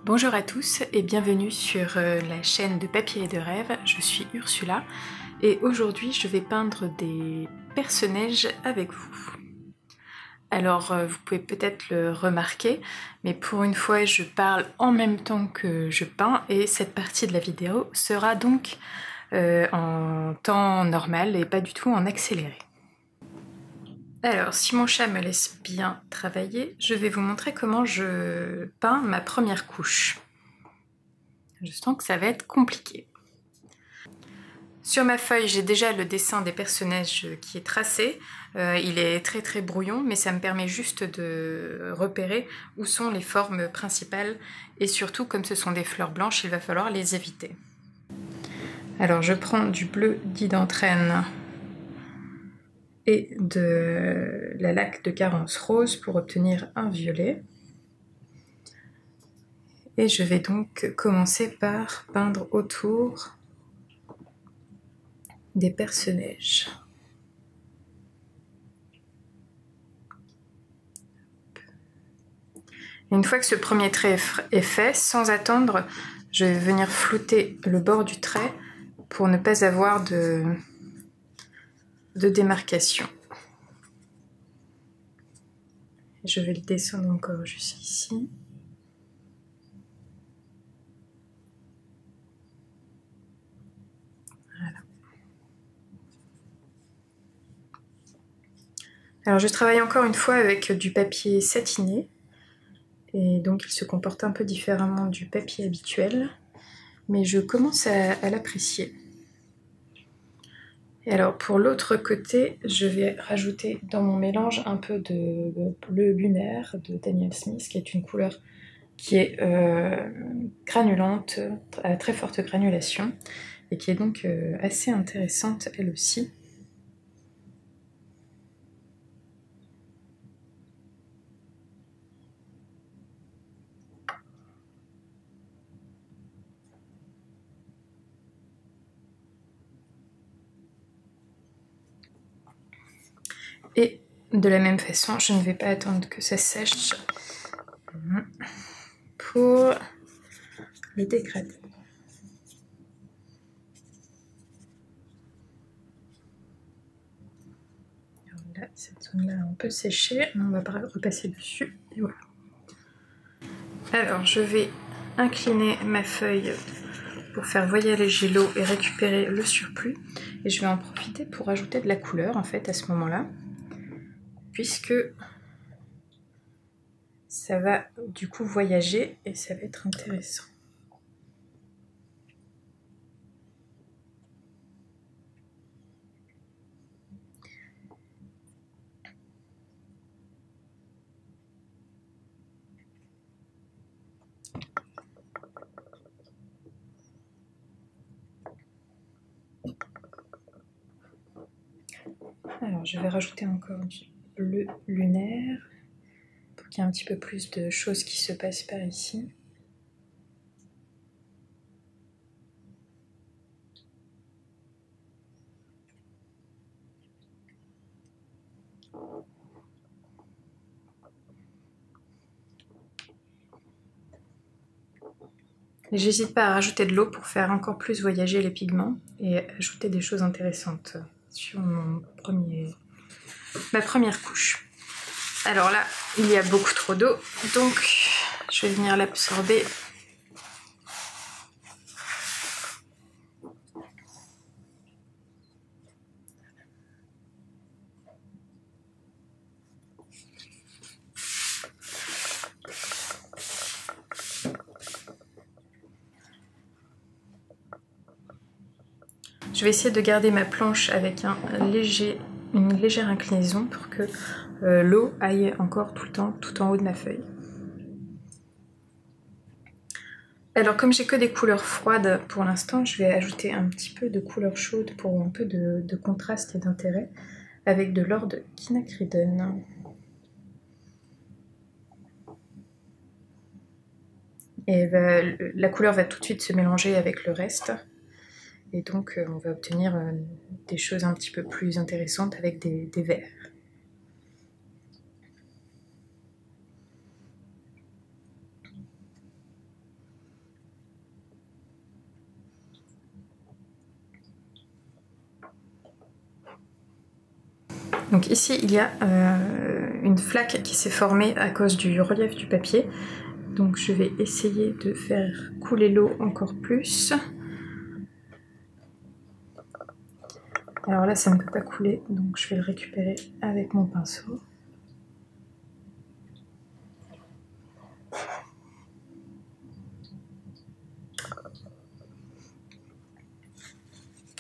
Bonjour à tous et bienvenue sur la chaîne de papier et de rêve. Je suis Ursula et aujourd'hui je vais peindre des personnages avec vous. Alors vous pouvez peut-être le remarquer, mais pour une fois je parle en même temps que je peins et cette partie de la vidéo sera donc en temps normal et pas du tout en accéléré. Alors, si mon chat me laisse bien travailler, je vais vous montrer comment je peins ma première couche. Je sens que ça va être compliqué. Sur ma feuille, j'ai déjà le dessin des personnages qui est tracé. Il est très brouillon, mais ça me permet juste de repérer où sont les formes principales. Et surtout, comme ce sont des fleurs blanches, il va falloir les éviter. Alors, je prends du bleu d'Identrene et de la laque de Carence rose pour obtenir un violet. Et je vais donc commencer par peindre autour des personnages. Une fois que ce premier trait est fait, sans attendre, je vais venir flouter le bord du trait pour ne pas avoir de démarcation. Je vais le descendre encore jusqu'ici. Voilà. Alors je travaille encore une fois avec du papier satiné. Et donc il se comporte un peu différemment du papier habituel. Mais je commence à l'apprécier. Et alors pour l'autre côté, je vais rajouter dans mon mélange un peu de bleu lunaire de Daniel Smith, qui est une couleur qui est granulante, à très forte granulation, et qui est donc assez intéressante elle aussi. Et de la même façon, je ne vais pas attendre que ça sèche pour le dégrader. Alors là, cette zone-là a un peu séché, on va repasser dessus, et voilà. Alors, je vais incliner ma feuille pour faire voyager l'eau et récupérer le surplus. Et je vais en profiter pour ajouter de la couleur, en fait, à ce moment-là, puisque ça va du coup voyager et ça va être intéressant. Alors je vais rajouter encore du bleu lunaire pour qu'il y ait un petit peu plus de choses qui se passent par ici. J'hésite pas à rajouter de l'eau pour faire encore plus voyager les pigments et ajouter des choses intéressantes sur ma première couche. Alors là, il y a beaucoup trop d'eau, donc je vais venir l'absorber. Je vais essayer de garder ma planche avec une légère inclinaison pour que l'eau aille encore tout le temps tout en haut de ma feuille. Alors comme j'ai que des couleurs froides pour l'instant, je vais ajouter un petit peu de couleur chaude pour un peu de contraste et d'intérêt avec de l'or de quinacridone. Et la couleur va tout de suite se mélanger avec le reste. Et donc on va obtenir des choses un petit peu plus intéressantes avec des verts. Donc ici il y a une flaque qui s'est formée à cause du relief du papier. Donc je vais essayer de faire couler l'eau encore plus. Alors là ça ne peut pas couler, donc je vais le récupérer avec mon pinceau.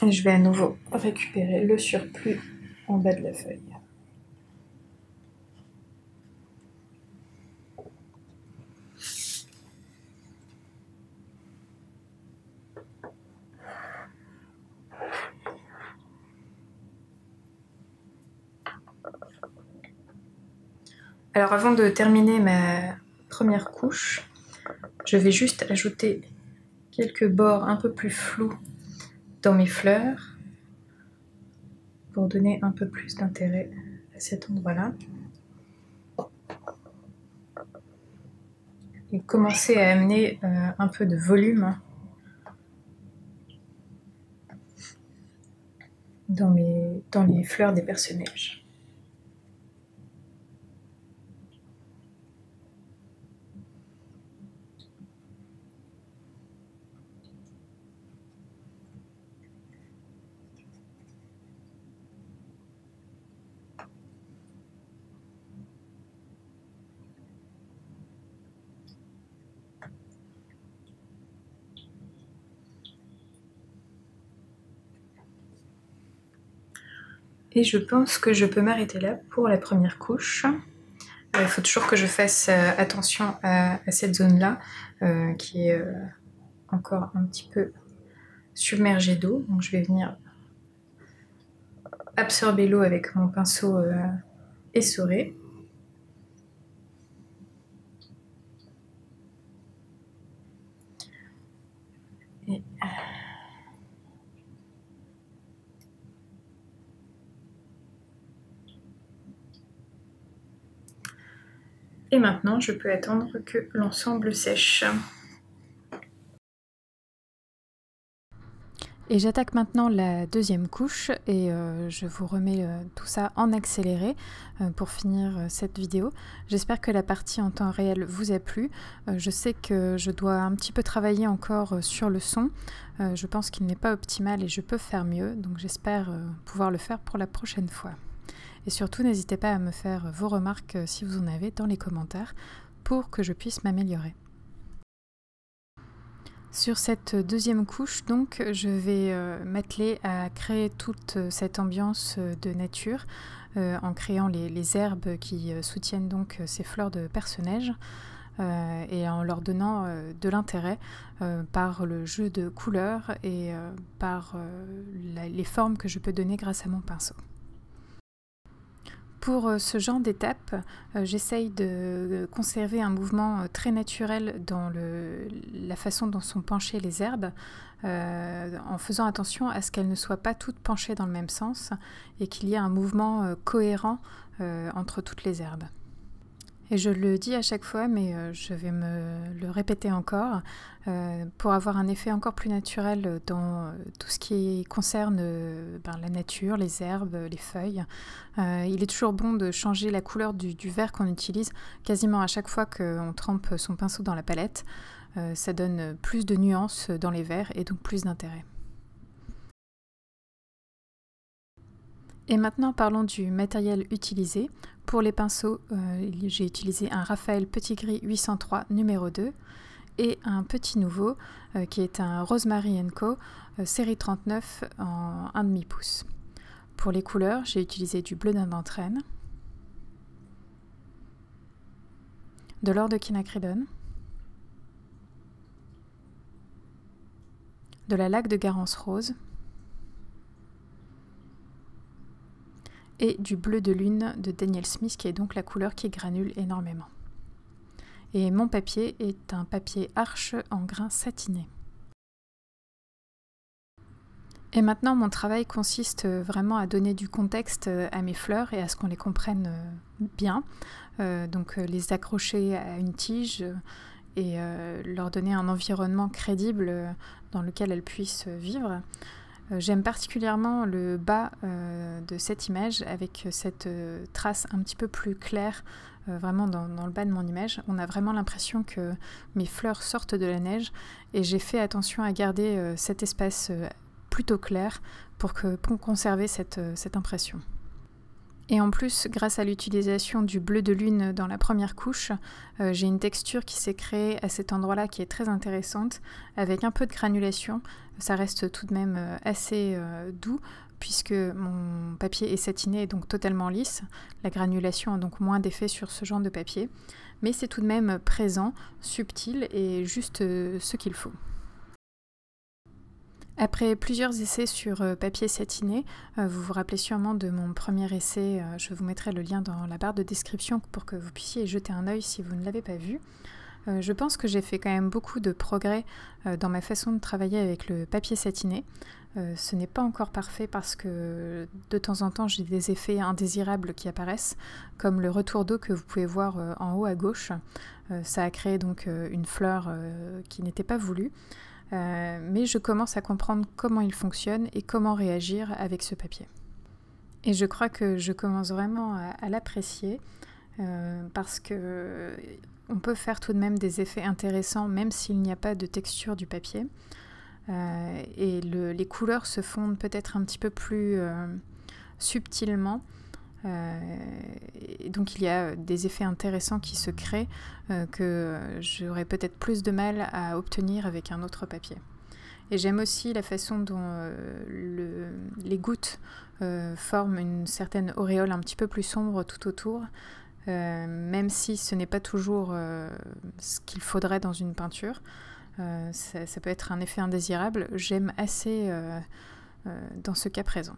Et je vais à nouveau récupérer le surplus en bas de la feuille. Alors avant de terminer ma première couche, je vais juste ajouter quelques bords un peu plus flous dans mes fleurs pour donner un peu plus d'intérêt à cet endroit-là. Et commencer à amener un peu de volume dans les fleurs des personnages. Et je pense que je peux m'arrêter là pour la première couche. Il faut toujours que je fasse attention à cette zone-là qui est encore un petit peu submergée d'eau. Donc je vais venir absorber l'eau avec mon pinceau essoré. Et maintenant, je peux attendre que l'ensemble sèche. Et j'attaque maintenant la deuxième couche et je vous remets tout ça en accéléré pour finir cette vidéo. J'espère que la partie en temps réel vous a plu. Je sais que je dois un petit peu travailler encore sur le son. Je pense qu'il n'est pas optimal et je peux faire mieux, donc j'espère pouvoir le faire pour la prochaine fois. Et surtout, n'hésitez pas à me faire vos remarques si vous en avez dans les commentaires pour que je puisse m'améliorer. Sur cette deuxième couche, donc, je vais m'atteler à créer toute cette ambiance de nature en créant les herbes qui soutiennent donc ces fleurs de personnage et en leur donnant de l'intérêt par le jeu de couleurs et par les formes que je peux donner grâce à mon pinceau. Pour ce genre d'étape, j'essaye de conserver un mouvement très naturel dans la façon dont sont penchées les herbes, en faisant attention à ce qu'elles ne soient pas toutes penchées dans le même sens et qu'il y ait un mouvement cohérent entre toutes les herbes. Et je le dis à chaque fois, mais je vais me le répéter encore, pour avoir un effet encore plus naturel dans tout ce qui concerne la nature, les herbes, les feuilles. Il est toujours bon de changer la couleur du verre qu'on utilise quasiment à chaque fois qu'on trempe son pinceau dans la palette. Ça donne plus de nuances dans les verres et donc plus d'intérêt. Et maintenant parlons du matériel utilisé. Pour les pinceaux, j'ai utilisé un Raphaël Petit Gris 803 numéro 2 et un petit nouveau qui est un Rosemary & Co série 39 en 1,5 pouce. Pour les couleurs, j'ai utilisé du bleu d'Indentrène, de l'or de quinacridone, de la laque de Garance rose et du bleu de lune de Daniel Smith qui est donc la couleur qui granule énormément. Et mon papier est un papier Arches en grain satiné. Et maintenant, mon travail consiste vraiment à donner du contexte à mes fleurs et à ce qu'on les comprenne bien. Donc les accrocher à une tige et leur donner un environnement crédible dans lequel elles puissent vivre. J'aime particulièrement le bas de cette image avec cette trace un petit peu plus claire, vraiment dans le bas de mon image. On a vraiment l'impression que mes fleurs sortent de la neige et j'ai fait attention à garder cet espace plutôt clair pour conserver cette impression. Et en plus, grâce à l'utilisation du bleu de lune dans la première couche, j'ai une texture qui s'est créée à cet endroit-là qui est très intéressante, avec un peu de granulation. Ça reste tout de même assez doux, puisque mon papier est satiné et donc totalement lisse. La granulation a donc moins d'effet sur ce genre de papier, mais c'est tout de même présent, subtil et juste ce qu'il faut. Après plusieurs essais sur papier satiné, vous vous rappelez sûrement de mon premier essai, je vous mettrai le lien dans la barre de description pour que vous puissiez y jeter un œil si vous ne l'avez pas vu. Je pense que j'ai fait quand même beaucoup de progrès dans ma façon de travailler avec le papier satiné. Ce n'est pas encore parfait parce que de temps en temps j'ai des effets indésirables qui apparaissent, comme le retour d'eau que vous pouvez voir en haut à gauche. Ça a créé donc une fleur qui n'était pas voulue. Mais je commence à comprendre comment il fonctionne et comment réagir avec ce papier. Et je crois que je commence vraiment à l'apprécier parce que on peut faire tout de même des effets intéressants même s'il n'y a pas de texture du papier. Et les couleurs se fondent peut-être un petit peu plus subtilement. Et donc il y a des effets intéressants qui se créent que j'aurais peut-être plus de mal à obtenir avec un autre papier. Et j'aime aussi la façon dont les gouttes forment une certaine auréole un petit peu plus sombre tout autour, même si ce n'est pas toujours ce qu'il faudrait dans une peinture. Ça peut être un effet indésirable. J'aime assez dans ce cas présent.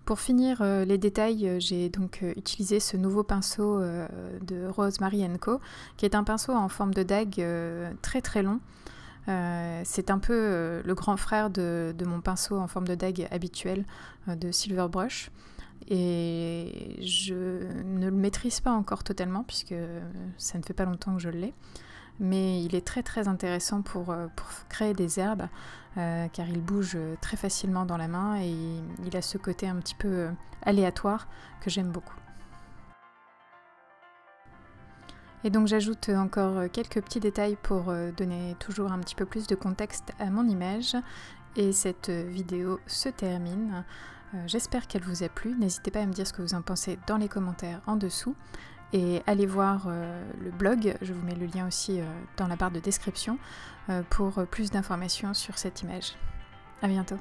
Pour finir les détails, j'ai donc utilisé ce nouveau pinceau de Rosemary & Co, qui est un pinceau en forme de dague très très long. C'est un peu le grand frère de mon pinceau en forme de dague habituel de Silver Brush. Et je ne le maîtrise pas encore totalement puisque ça ne fait pas longtemps que je l'ai. Mais il est très très intéressant pour créer des herbes car il bouge très facilement dans la main et il a ce côté un petit peu aléatoire que j'aime beaucoup. Et donc j'ajoute encore quelques petits détails pour donner toujours un petit peu plus de contexte à mon image et cette vidéo se termine. J'espère qu'elle vous a plu, n'hésitez pas à me dire ce que vous en pensez dans les commentaires en dessous. Et allez voir le blog, je vous mets le lien aussi dans la barre de description pour plus d'informations sur cette image. À bientôt.